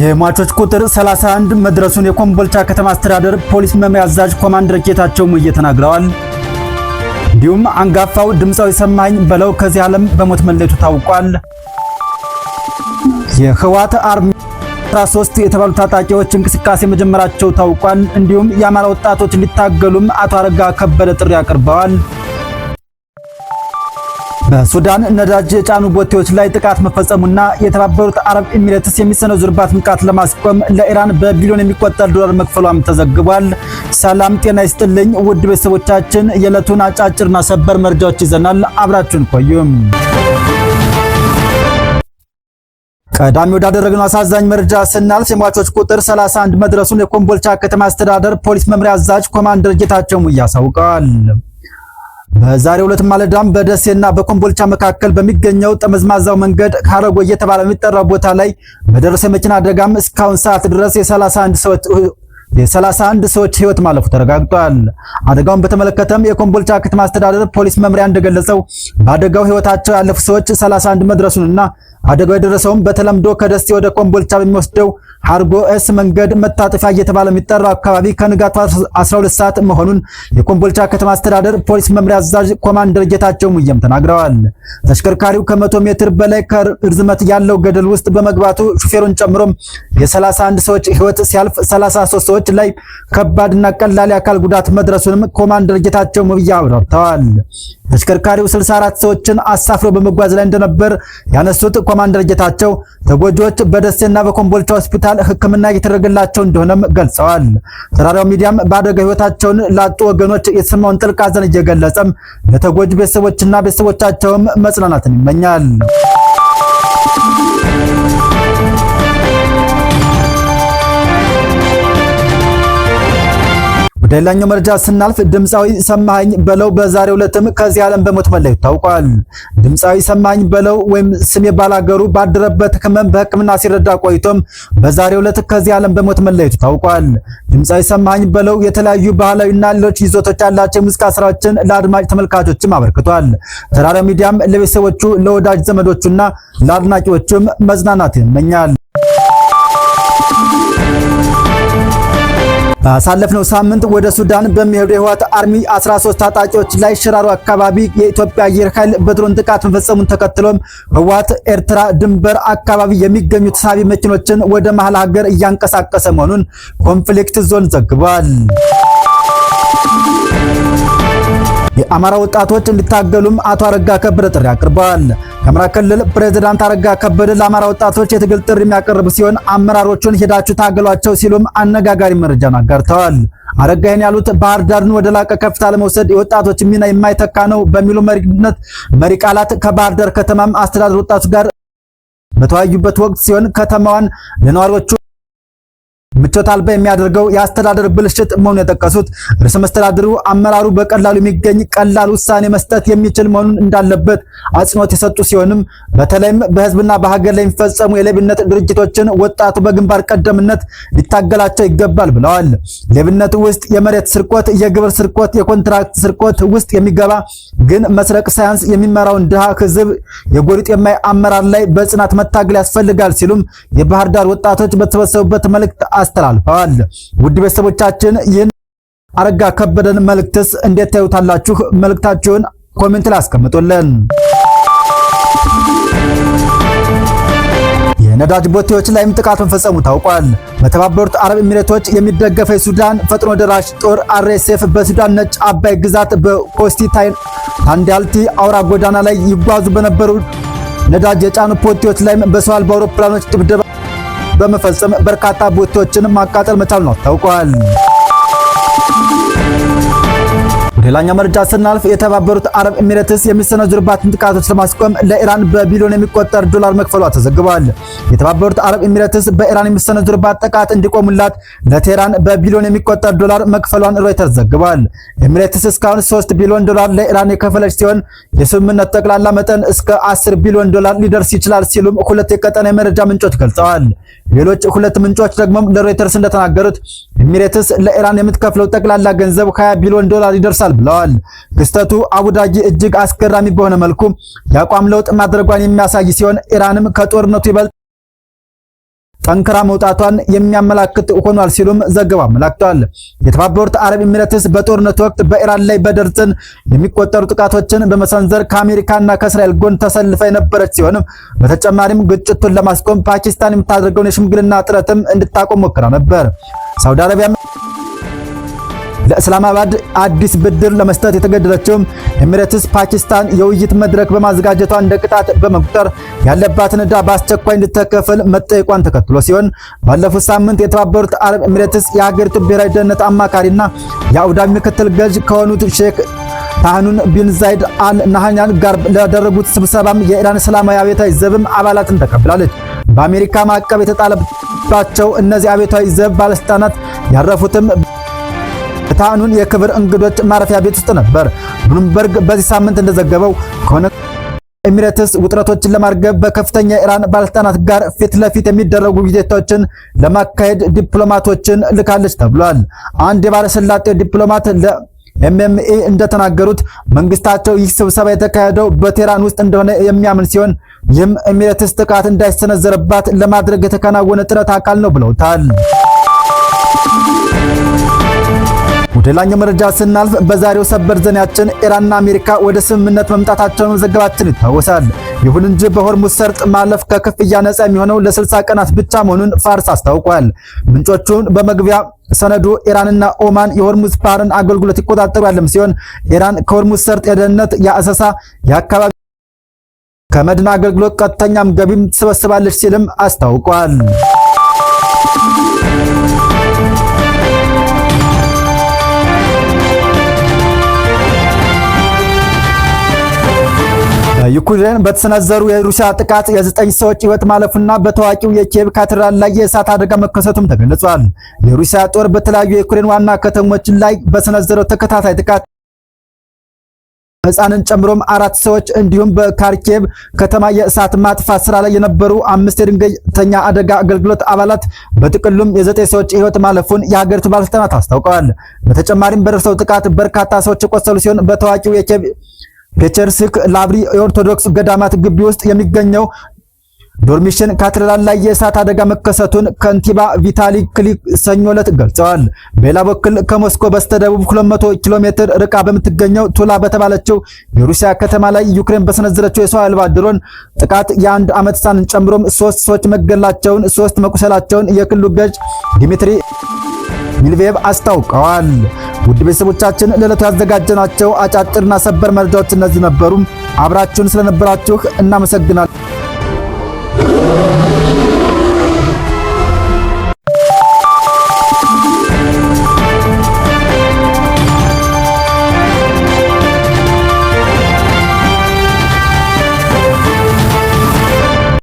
የሟቾች ቁጥር 31 መድረሱን የኮምቦልቻ ከተማ አስተዳደር ፖሊስ መምሪያ አዛዥ ኮማንደር ጌታቸው ሙዬ ተናግረዋል። እንዲሁም አንጋፋው ድምፃዊ ሰማኸኝ በለው ከዚህ ዓለም በሞት መለየቱ ታውቋል። የህወሓት አርሚ 13 የተባሉ ታጣቂዎች እንቅስቃሴ መጀመራቸው ታውቋል። እንዲሁም የአማራ ወጣቶች ሊታገሉም አቶ አረጋ ከበደ ጥሪ አቅርበዋል። በሱዳን ነዳጅ የጫኑ ቦቴዎች ላይ ጥቃት መፈጸሙና የተባበሩት አረብ ኤሚሬትስ የሚሰነዘሩባትን ጥቃት ለማስቆም ለኢራን በቢሊዮን የሚቆጠር ዶላር መክፈሏም ተዘግቧል። ሰላም ጤና ይስጥልኝ ውድ ቤተሰቦቻችን፣ የዕለቱን አጫጭርና ሰበር መረጃዎች ይዘናል። አብራችሁን ቆዩም። ቀዳሚ ወዳደረግነው አሳዛኝ መረጃ ስናልፍ የሟቾች ቁጥር 31 መድረሱን የኮምቦልቻ ከተማ አስተዳደር ፖሊስ መምሪያ አዛዥ ኮማንደር ጌታቸው ሙዬ አሳውቀዋል። በዛሬው ዕለት ማለዳም በደሴና በኮምቦልቻ መካከል በሚገኘው ጠመዝማዛው መንገድ ካረጎ እየተባለ የሚጠራው ቦታ ላይ በደረሰ መኪና አደጋም እስካሁን ሰዓት ድረስ የ31 ሰዎች ህይወት ማለፉ ተረጋግጧል። አደጋውን በተመለከተም የኮምቦልቻ ከተማ አስተዳደር ፖሊስ መምሪያ እንደገለጸው በአደጋው ህይወታቸው ያለፉ ሰዎች 31 መድረሱንና አደጋው የደረሰውም በተለምዶ ከደሴ ወደ ኮምቦልቻ በሚወስደው ሃርጎ ኤስ መንገድ መታጠፊያ እየተባለ የሚጠራው አካባቢ ከንጋቱ 12 ሰዓት መሆኑን የኮምቦልቻ ከተማ አስተዳደር ፖሊስ መምሪያ አዛዥ ኮማንደር ጌታቸው ሙዬም ተናግረዋል። ተሽከርካሪው ከ100 ሜትር በላይ ከርዝመት ያለው ገደል ውስጥ በመግባቱ ሹፌሩን ጨምሮ የ31 ሰዎች ህይወት ሲያልፍ 33 ሰዎች ላይ ከባድና ቀላል የአካል ጉዳት መድረሱንም ኮማንደር ጌታቸው ሙዬ አብራርተዋል። ተሽከርካሪው 64 ሰዎችን አሳፍሮ በመጓዝ ላይ እንደነበር ያነሱት ኮማንደር ጌታቸው ተጎጂዎች በደሴና በኮምቦልቻ ሆስፒታል ሕክምና እየተደረገላቸው እንደሆነም ገልጸዋል። ተራራው ሚዲያም በአደጋ ህይወታቸውን ላጡ ወገኖች የተሰማውን ጥልቅ ሐዘን እየገለጸም ለተጎጂ ቤተሰቦችና ቤተሰቦቻቸውም መጽናናትን ይመኛል። ሌላኛው መረጃ ስናልፍ ድምፃዊ ሰማኸኝ በለው በዛሬው ዕለትም ከዚህ ዓለም በሞት መለየቱ ታውቋል። ድምፃዊ ሰማኸኝ በለው ወይም ስሜ ባላገሩ ባደረበት ህመም በሕክምና ሲረዳ ቆይቶም በዛሬው ዕለት ከዚህ ዓለም በሞት መለየቱ ታውቋል። ድምፃዊ ሰማኸኝ በለው የተለያዩ ባህላዊና ሌሎች ይዘቶች ያላቸው የሙዚቃ ስራዎችን ለአድማጭ ተመልካቾችም አበርክቷል። ተራራው ሚዲያም ለቤተሰቦቹ ለወዳጅ ዘመዶቹና ለአድናቂዎቹም መጽናናት ይመኛል። ባሳለፍነው ሳምንት ወደ ሱዳን በሚሄዱ የህወሓት አርሚ 13 ታጣቂዎች ላይ ሽራሮ አካባቢ የኢትዮጵያ አየር ኃይል በድሮን ጥቃት መፈጸሙን ተከትሎም ህወሓት ኤርትራ ድንበር አካባቢ የሚገኙ ተሳቢ መኪኖችን ወደ መሃል ሀገር እያንቀሳቀሰ መሆኑን ኮንፍሊክት ዞን ዘግቧል። የአማራ ወጣቶች እንዲታገሉም አቶ አረጋ ከበደ ጥሪ አቅርበዋል። የአማራ ክልል ፕሬዝዳንት አረጋ ከበደ ለአማራ ወጣቶች የትግል ጥሪ የሚያቀርብ ሲሆን አመራሮቹን ሄዳችሁ ታገሏቸው ሲሉም አነጋጋሪ መረጃን አጋርተዋል። አረጋ ይህን ያሉት ባህር ዳርን ወደ ላቀ ከፍታ ለመውሰድ የወጣቶች ሚና የማይተካ ነው በሚሉ መሪ ቃላት ከባህር ዳር ከተማም አስተዳደር ወጣቶች ጋር በተወያዩበት ወቅት ሲሆን ከተማዋን ለነዋሪዎቹ ምቾት አልባ የሚያደርገው የአስተዳደር ብልሽት መሆኑን የጠቀሱት ርዕሰ መስተዳድሩ አመራሩ በቀላሉ የሚገኝ ቀላል ውሳኔ መስጠት የሚችል መሆኑን እንዳለበት አጽንኦት የሰጡ ሲሆንም በተለይም በህዝብና በሀገር ላይ የሚፈጸሙ የሌብነት ድርጅቶችን ወጣቱ በግንባር ቀደምነት ሊታገላቸው ይገባል ብለዋል። ሌብነት ውስጥ የመሬት ስርቆት፣ የግብር ስርቆት፣ የኮንትራክት ስርቆት ውስጥ የሚገባ ግን መስረቅ ሳያንስ የሚመራውን ድሃ ህዝብ የጎሪጥ የማይ አመራር ላይ በጽናት መታገል ያስፈልጋል ሲሉም የባህር ዳር ወጣቶች በተሰበሰቡበት መልእክት አስተላልፈዋል። ውድ ቤተሰቦቻችን ይህን አረጋ ከበደን መልእክትስ እንዴት ታዩታላችሁ? መልእክታችሁን ኮሜንት ላይ አስቀምጡልን። የነዳጅ ቦቴዎች ላይም ጥቃት መፈጸሙ ታውቋል። በተባበሩት አረብ ኤሚሬቶች የሚደገፈው የሱዳን ፈጥኖ ደራሽ ጦር አርኤስኤፍ በሱዳን ነጭ አባይ ግዛት በኮስቲ ታንዳልቲ አውራ ጎዳና ላይ ይጓዙ በነበሩ ነዳጅ የጫኑ ቦቴዎች ላይም በሰው አልባ አውሮፕላኖች ድብደባ በመፈጸም በርካታ ቦቴዎችን ማቃጠል መቻሉ ነው ታውቋል። ሌላኛው መረጃ ስናልፍ የተባበሩት አረብ ኤሚሬትስ የሚሰነዘሩባትን ጥቃቶች ለማስቆም ለኢራን በቢሊዮን የሚቆጠር ዶላር መክፈሏ ተዘግቧል። የተባበሩት አረብ ኤሚሬትስ በኢራን የሚሰነዘሩባት ጥቃት እንዲቆሙላት ለቴህራን በቢሊዮን የሚቆጠር ዶላር መክፈሏን ሮይተርስ ዘግቧል። ኤሚሬትስ እስካሁን 3 ቢሊዮን ዶላር ለኢራን የከፈለች ሲሆን የስምምነት ጠቅላላ መጠን እስከ 10 ቢሊዮን ዶላር ሊደርስ ይችላል ሲሉም ሁለት የቀጠና የመረጃ ምንጮች ገልጸዋል። ሌሎች ሁለት ምንጮች ደግሞ ለሮይተርስ እንደተናገሩት ኤሚሬትስ ለኢራን የምትከፍለው ጠቅላላ ገንዘብ 20 ቢሊዮን ዶላር ይደርሳል ብለዋል። ክስተቱ አቡዳቢ እጅግ አስገራሚ በሆነ መልኩ የአቋም ለውጥ ማድረጓን የሚያሳይ ሲሆን ኢራንም ከጦርነቱ ይበልጥ ጠንክራ መውጣቷን የሚያመላክት ሆኗል ሲሉም ዘገባው አመላክቷል። የተባበሩት አረብ ኤሚሬትስ በጦርነቱ ወቅት በኢራን ላይ በደርዘን የሚቆጠሩ ጥቃቶችን በመሰንዘር ከአሜሪካና ከእስራኤል ጎን ተሰልፋ የነበረች ሲሆን በተጨማሪም ግጭቱን ለማስቆም ፓኪስታን የምታደርገውን የሽምግልና ጥረትም እንድታቆም ሞክራ ነበር። ሳውዲ አረቢያ ለእስላማባድ አዲስ ብድር ለመስጠት የተገደደችው ኤሚሬትስ ፓኪስታን የውይይት መድረክ በማዘጋጀቷ እንደ ቅጣት በመቁጠር ያለባትን ዕዳ በአስቸኳይ እንድትከፍል መጠየቋን ተከትሎ ሲሆን ባለፉት ሳምንት የተባበሩት አረብ ኤሚሬትስ የሀገሪቱ ብሔራዊ ደህንነት አማካሪና የአቡዳቢ ምክትል ገዥ ከሆኑት ሼክ ታህኑን ቢን ዛይድ አል ናህያን ጋር ለደረጉት ስብሰባም የኢራን እስላማዊ አብዮታዊ ዘብም አባላትን ተቀብላለች። በአሜሪካ ማዕቀብ የተጣለባቸው እነዚህ አብዮታዊ ዘብ ባለስልጣናት ያረፉትም ታህኑን የክብር እንግዶች ማረፊያ ቤት ውስጥ ነበር። ብሉምበርግ በዚህ ሳምንት እንደዘገበው ከሆነ ኤሚሬትስ ውጥረቶችን ለማርገብ በከፍተኛ ኢራን ባለስልጣናት ጋር ፊት ለፊት የሚደረጉ ውይይቶችን ለማካሄድ ዲፕሎማቶችን ልካለች ተብሏል። አንድ የባለስልጣናት ዲፕሎማት ለኤምኤምኤ እንደተናገሩት መንግስታቸው ይህ ስብሰባ የተካሄደው በቴህራን ውስጥ እንደሆነ የሚያምን ሲሆን ይህም ኤሚሬትስ ጥቃት እንዳይሰነዘርባት ለማድረግ የተከናወነ ጥረት አካል ነው ብለውታል። ወደ ሌላኛው መረጃ ስናልፍ በዛሬው ሰበር ዜናችን ኢራንና አሜሪካ ወደ ስምምነት መምጣታቸውን ዘገባችን ይታወሳል። ይሁን እንጂ በሆርሙዝ ሰርጥ ማለፍ ከክፍያ ነፃ የሚሆነው ለ60 ቀናት ብቻ መሆኑን ፋርስ አስታውቋል። ምንጮቹን በመግቢያ ሰነዱ ኢራንና ኦማን የሆርሙዝ ባህርን አገልግሎት ይቆጣጠሩ ያለም ሲሆን ኢራን ከሆርሙዝ ሰርጥ የደህንነት፣ የአሰሳ፣ የአካባቢ ከመድን አገልግሎት ቀጥተኛም ገቢም ትሰበስባለች ሲልም አስታውቋል። ዩክሬን በተሰነዘሩ የሩሲያ ጥቃት የ9 ሰዎች ሕይወት ማለፉና በታዋቂው የኪየቭ ካቴድራል ላይ የእሳት አደጋ መከሰቱም ተገለጿል። የሩሲያ ጦር በተለያዩ የዩክሬን ዋና ከተሞች ላይ በሰነዘረው ተከታታይ ጥቃት ሕፃንን ጨምሮም 4 ሰዎች እንዲሁም በካርኪቭ ከተማ የእሳት ማጥፋት ስራ ላይ የነበሩ 5 የድንገተኛ አደጋ አገልግሎት አባላት በጥቅሉም የ9 ሰዎች ሕይወት ማለፉን የሀገሪቱ ባለስልጣናት አስታውቀዋል። በተጨማሪም በደረሰው ጥቃት በርካታ ሰዎች የቆሰሉ ሲሆን በታዋቂው የኪየቭ ፔቸርስክ ላቭሪ የኦርቶዶክስ ገዳማት ግቢ ውስጥ የሚገኘው ዶርሚሽን ካቴድራል ላይ የእሳት አደጋ መከሰቱን ከንቲባ ቪታሊ ክሊክ ሰኞ ዕለት ገልጸዋል። በሌላ በኩል ከሞስኮ በስተደቡብ 200 ኪሎ ሜትር ርቃ በምትገኘው ቱላ በተባለችው የሩሲያ ከተማ ላይ ዩክሬን በሰነዘረችው የሰው አልባ ድሮን ጥቃት የ1 ዓመት ሕፃንን ጨምሮም 3 ሰዎች መገደላቸውን፣ 3 መቁሰላቸውን የክልሉ ገዥ ዲሚትሪ ሚልቬቭ አስታውቀዋል። ውድ ቤተሰቦቻችን ለዕለቱ ያዘጋጀናቸው አጫጭርና ሰበር መረጃዎች እነዚህ ነበሩ። አብራችሁን ስለነበራችሁ እናመሰግናለን።